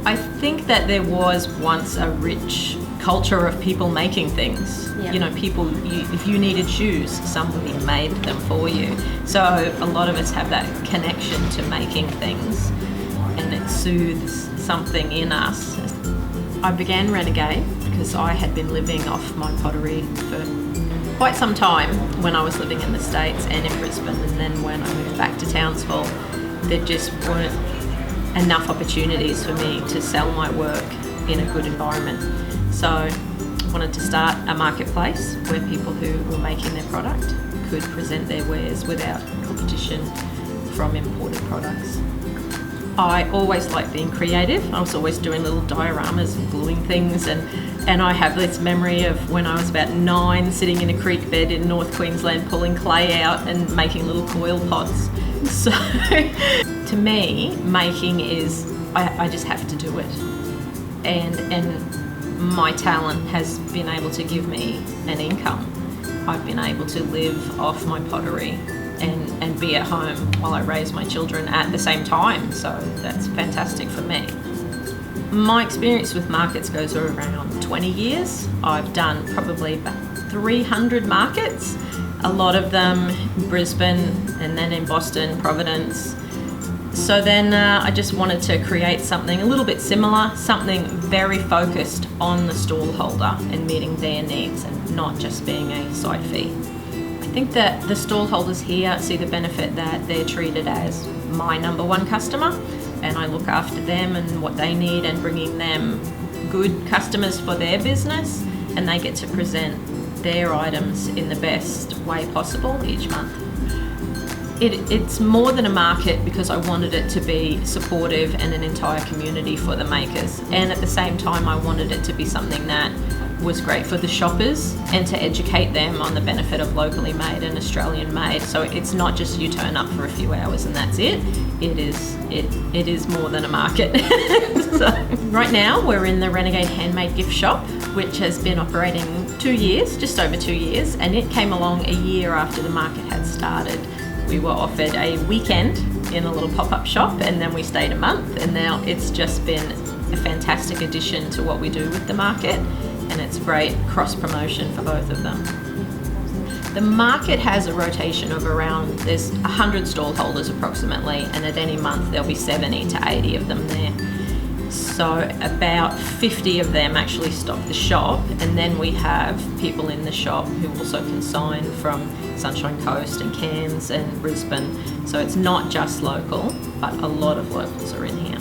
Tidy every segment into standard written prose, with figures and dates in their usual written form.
I think that there was once a rich culture of people making things. Yeah. You know, if you needed shoes, somebody made them for you. So a lot of us have that connection to making things, and it soothes something in us. I began Renegade because I had been living off my pottery for quite some time when I was living in the States and in Brisbane, and then when I moved back to Townsville, there just weren't enough opportunities for me to sell my work in a good environment. So I wanted to start a marketplace where people who were making their product could present their wares without competition from imported products. I always liked being creative. I was always doing little dioramas and gluing things, and I have this memory of when I was about 9 sitting in a creek bed in North Queensland pulling clay out and making little coil pots. So to me, making is, I just have to do it. And my talent has been able to give me an income. I've been able to live off my pottery and be at home while I raise my children at the same time. So that's fantastic for me. My experience with markets goes around 20 years. I've done probably about 300 markets, a lot of them in Brisbane and then in Boston, Providence. So then I just wanted to create something a little bit similar, something very focused on the stall holder and meeting their needs and not just being a side fee. I think that the stall holders here see the benefit that they're treated as my number one customer, and I look after them and what they need and bringing them good customers for their business, and they get to present their items in the best way possible each month. It's more than a market because I wanted it to be supportive and an entire community for the makers, and at the same time I wanted it to be something that was great for the shoppers and to educate them on the benefit of locally made and Australian made. So it's not just you turn up for a few hours and that's it. It is more than a market. So right now we're in the Renegade Handmade gift shop, which has been operating 2 years, just over 2 years, and it came along a year after the market had started. We were offered a weekend in a little pop-up shop, and then we stayed a month, and now it's just been a fantastic addition to what we do with the market, and it's great cross-promotion for both of them. The market has a rotation of around, there's 100 stall holders approximately, and at any month there'll be 70 to 80 of them there. So about 50 of them actually stock the shop, and then we have people in the shop who also consign from Sunshine Coast and Cairns and Brisbane. So it's not just local, but a lot of locals are in here.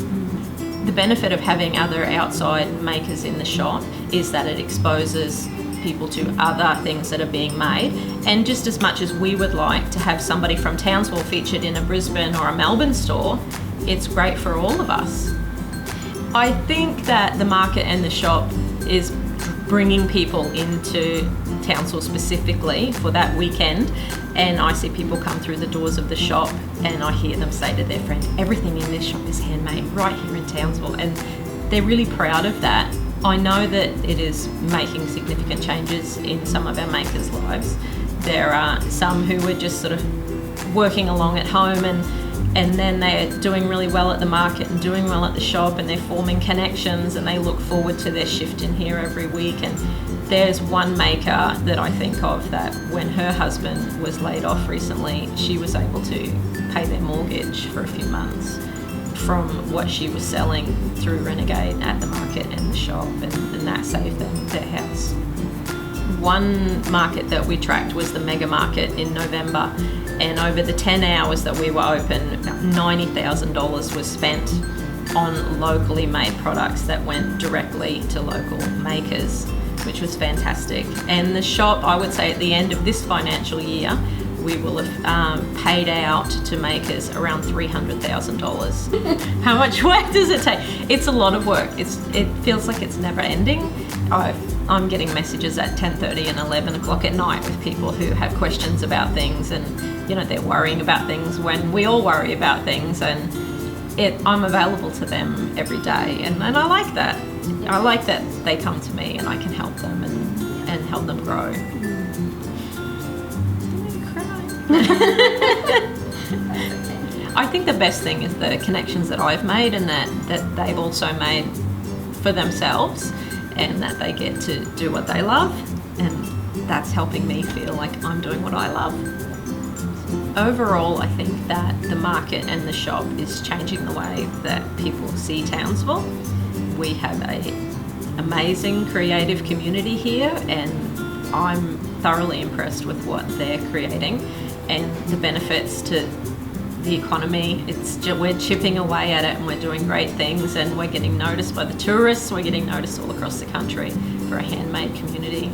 The benefit of having other outside makers in the shop is that it exposes people to other things that are being made, and just as much as we would like to have somebody from Townsville featured in a Brisbane or a Melbourne store, it's great for all of us. I think that the market and the shop is bringing people into Townsville specifically for that weekend, and I see people come through the doors of the shop and I hear them say to their friends, everything in this shop is handmade right here in Townsville, and they're really proud of that. I know that it is making significant changes in some of our makers' lives. There are some who are just sort of working along at home and then they're doing really well at the market and doing well at the shop, and they're forming connections and they look forward to their shift in here every week. And there's one maker that I think of that when her husband was laid off recently, she was able to pay their mortgage for a few months from what she was selling through Renegade at the market and the shop, and that saved them their house. One market that we tracked was the mega market in November, and over the 10 hours that we were open, about $90,000 was spent on locally made products that went directly to local makers, which was fantastic. And the shop, I would say at the end of this financial year, we will have paid out to makers around $300,000. How much work does it take? It's a lot of work. It feels like it's never ending. I'm getting messages at 10:30 and 11 o'clock at night with people who have questions about things, and they're worrying about things when we all worry about things, and I'm available to them every day, and I like that. I like that they come to me and I can help them and help them grow. I think the best thing is the connections that I've made and that they've also made for themselves, and that they get to do what they love, and that's helping me feel like I'm doing what I love. Overall, I think that the market and the shop is changing the way that people see Townsville. We have an amazing creative community here, and I'm thoroughly impressed with what they're creating and the benefits to the economy. We're chipping away at it, and we're doing great things, and we're getting noticed by the tourists. We're getting noticed all across the country for a handmade community.